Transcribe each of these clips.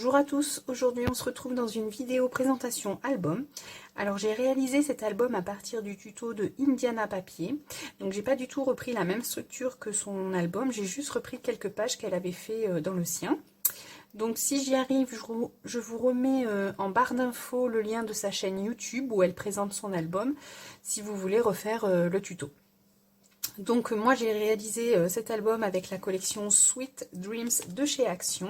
Bonjour à tous, aujourd'hui on se retrouve dans une vidéo présentation album. Alors j'ai réalisé cet album à partir du tuto de Indiana Papier, donc j'ai pas du tout repris la même structure que son album, j'ai juste repris quelques pages qu'elle avait fait dans le sien. Donc si j'y arrive, je vous remets en barre d'infos le lien de sa chaîne YouTube où elle présente son album, si vous voulez refaire le tuto. Donc moi j'ai réalisé cet album avec la collection Sweet Dreams de chez Action.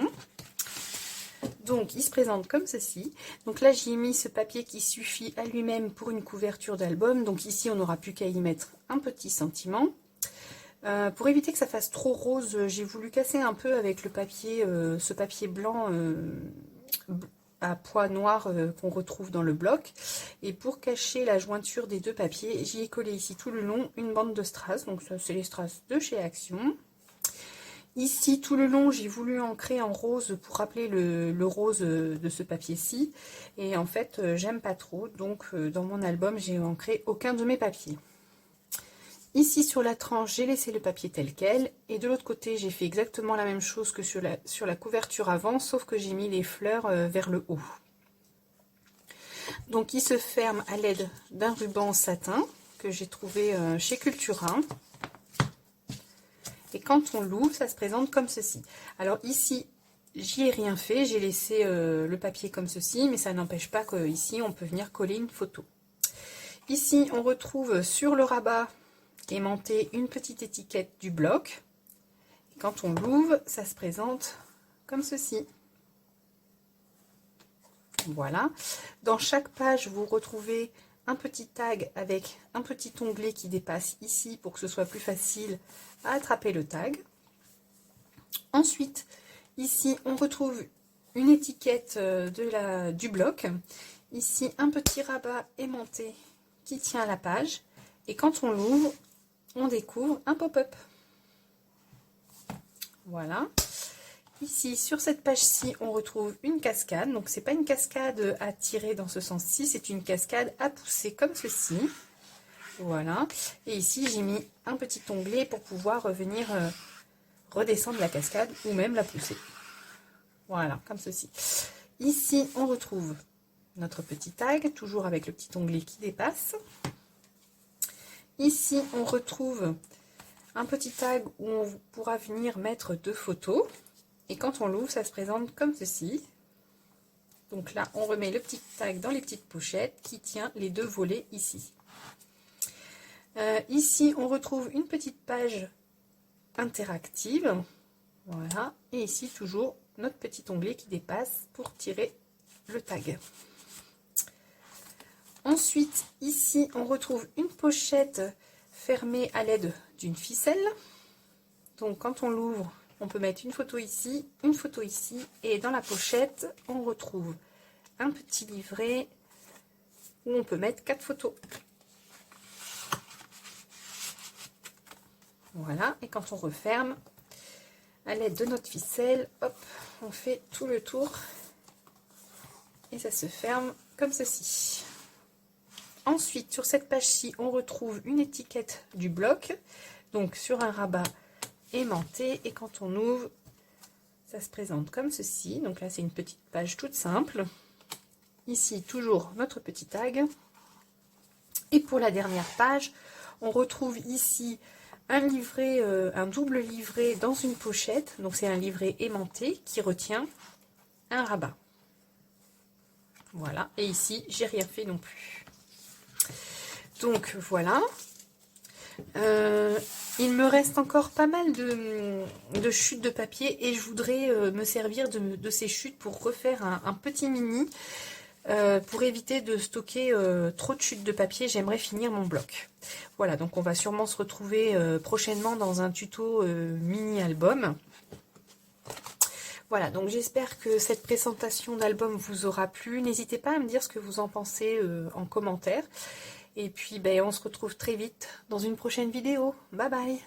Donc il se présente comme ceci. Donc là j'ai mis ce papier qui suffit à lui-même pour une couverture d'album. Donc ici on n'aura plus qu'à y mettre un petit sentiment. Pour éviter que ça fasse trop rose, j'ai voulu casser un peu avec le papier, ce papier blanc à pois noirs qu'on retrouve dans le bloc. Et pour cacher la jointure des deux papiers, j'y ai collé ici tout le long une bande de strass. Donc ça c'est les strass de chez Action. Ici, tout le long, j'ai voulu ancrer en rose pour rappeler le rose de ce papier-ci. Et en fait, j'aime pas trop. Donc, dans mon album, j'ai ancré aucun de mes papiers. Ici, sur la tranche, j'ai laissé le papier tel quel. Et de l'autre côté, j'ai fait exactement la même chose que sur la couverture avant, sauf que j'ai mis les fleurs vers le haut. Donc, il se ferme à l'aide d'un ruban satin que j'ai trouvé chez Cultura. Et quand on l'ouvre, ça se présente comme ceci. Alors ici, j'y ai rien fait, j'ai laissé le papier comme ceci, mais ça n'empêche pas qu'ici, on peut venir coller une photo. Ici, on retrouve sur le rabat aimanté une petite étiquette du bloc. Et quand on l'ouvre, ça se présente comme ceci. Voilà. Dans chaque page, vous retrouvez un petit tag avec un petit onglet qui dépasse ici pour que ce soit plus facile à attraper le tag. Ensuite, ici, on retrouve une étiquette du bloc. Ici, un petit rabat aimanté qui tient la page. Et quand on l'ouvre, on découvre un pop-up. Voilà. Ici, sur cette page-ci, on retrouve une cascade. Donc, c'est pas une cascade à tirer dans ce sens-ci, c'est une cascade à pousser comme ceci. Voilà. Et ici, j'ai mis un petit onglet pour pouvoir venir redescendre la cascade ou même la pousser. Voilà, comme ceci. Ici, on retrouve notre petit tag, toujours avec le petit onglet qui dépasse. Ici, on retrouve un petit tag où on pourra venir mettre deux photos. Et quand on l'ouvre, ça se présente comme ceci. Donc là, on remet le petit tag dans les petites pochettes qui tient les deux volets ici. Ici, on retrouve une petite page interactive. Voilà. Et ici, toujours notre petit onglet qui dépasse pour tirer le tag. Ensuite, ici, on retrouve une pochette fermée à l'aide d'une ficelle. Donc, quand on l'ouvre, on peut mettre une photo ici, et dans la pochette, on retrouve un petit livret où on peut mettre 4 photos. Voilà, et quand on referme, à l'aide de notre ficelle, hop, on fait tout le tour et ça se ferme comme ceci. Ensuite, sur cette page-ci, on retrouve une étiquette du bloc, donc sur un rabat aimanté, et quand on ouvre, ça se présente comme ceci. Donc là, c'est une petite page toute simple. Ici, toujours notre petit tag. Et pour la dernière page, on retrouve ici un livret, un double livret dans une pochette. Donc c'est un livret aimanté qui retient un rabat. Voilà. Et ici, j'ai rien fait non plus. Donc voilà. Il me reste encore pas mal de chutes de papier et je voudrais me servir de ces chutes pour refaire un petit mini pour éviter de stocker trop de chutes de papier. J'aimerais finir mon bloc. Voilà, donc on va sûrement se retrouver prochainement dans un tuto mini album. Voilà, donc j'espère que cette présentation d'album vous aura plu. N'hésitez pas à me dire ce que vous en pensez en commentaire. Et puis, on se retrouve très vite dans une prochaine vidéo. Bye bye!